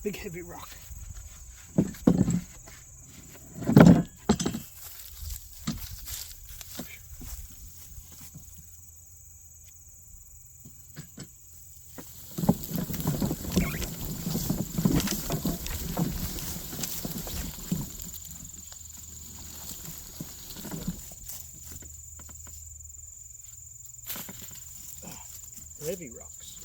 Big heavy rock. Heavy rocks.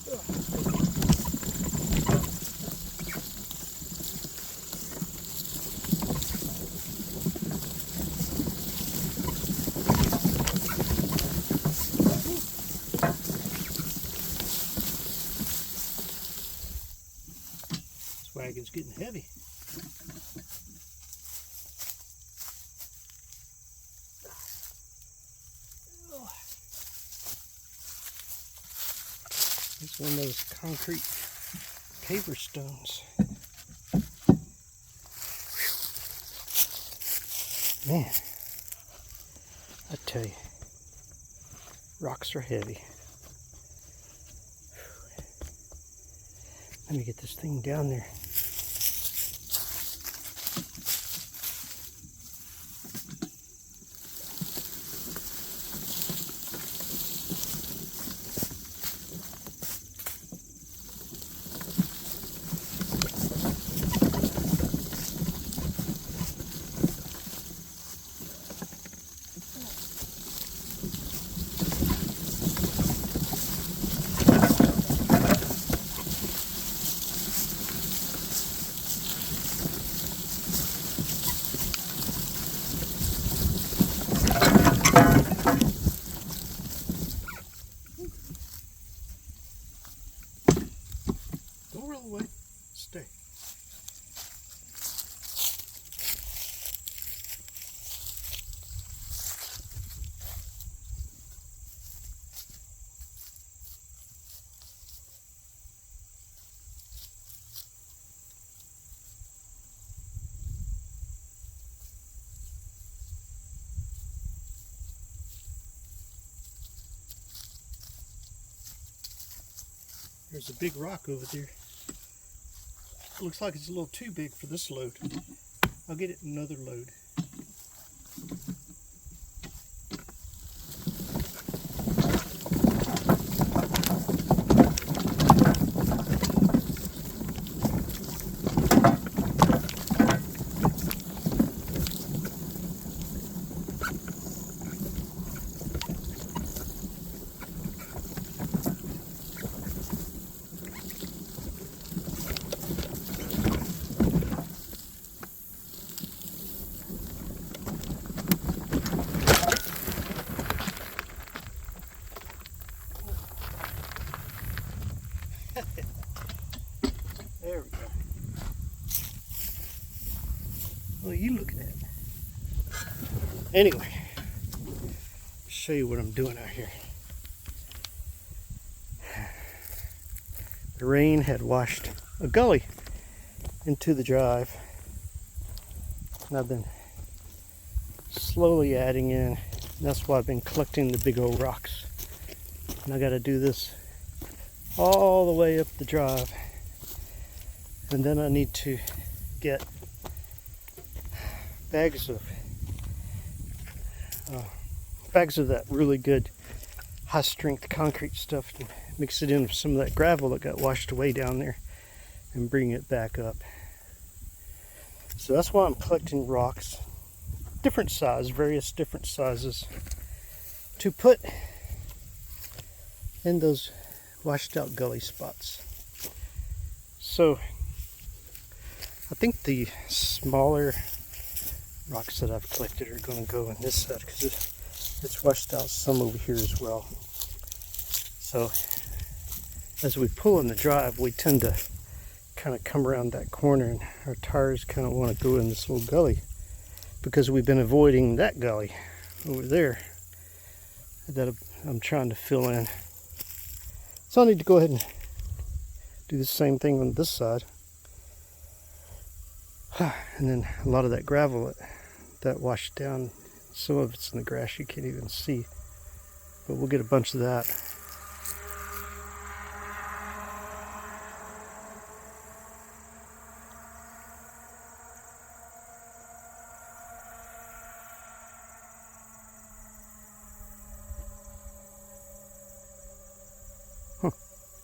This wagon's getting heavy. It's one of those concrete paver stones. Man, I tell you, rocks are heavy. Let me get this thing down there. Don't roll away. Stay. There's a big rock over there. Looks like it's a little too big for this load. I'll get it in another load. There we go. What are you looking at? Anyway, show you what I'm doing out here. The rain had washed a gully into the drive, and I've been slowly adding in. That's why I've been collecting the big old rocks. And I got to do this all the way up the drive. And then I need to get bags of that really good high strength concrete stuff and mix it in with some of that gravel that got washed away down there and bring it back up. So that's why I'm collecting rocks, different size, various different sizes, to put in those washed out gully spots. So I think the smaller rocks that I've collected are going to go in this side because it's washed out some over here as well. So as we pull in the drive, we tend to kind of come around that corner, and our tires kind of want to go in this little gully because we've been avoiding that gully over there that I'm trying to fill in. So I need to go ahead and do the same thing on this side. And then a lot of that gravel that washed down, some of it's in the grass you can't even see, but we'll get a bunch of that.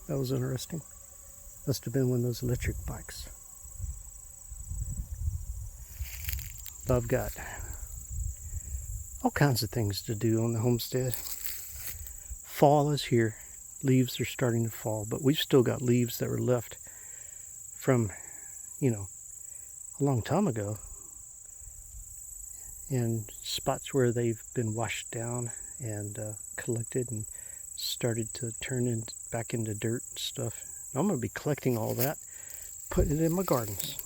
That was interesting. Must have been one of those electric bikes. But I've got all kinds of things to do on the homestead. Fall is here. Leaves are starting to fall, but we've still got leaves that were left from, a long time ago. And spots where they've been washed down and collected and started to turn back into dirt and stuff. I'm going to be collecting all that, putting it in my gardens.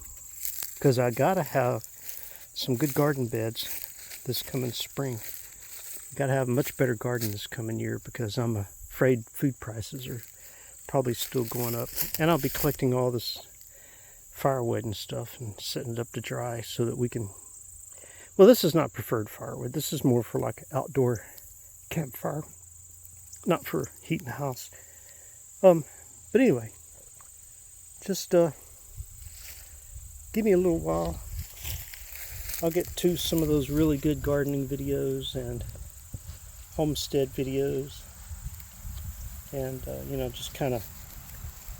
Because I got to have some good garden beds this coming spring. Got to have a much better garden this coming year because I'm afraid food prices are probably still going up. And I'll be collecting all this firewood and stuff and setting it up to dry so that we can... Well, this is not preferred firewood. This is more for like outdoor campfire, not for heating the house. But anyway, just give me a little while. I'll get to some of those really good gardening videos and homestead videos, and just kind of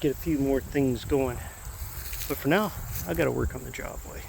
get a few more things going. But for now, I got to work on the driveway.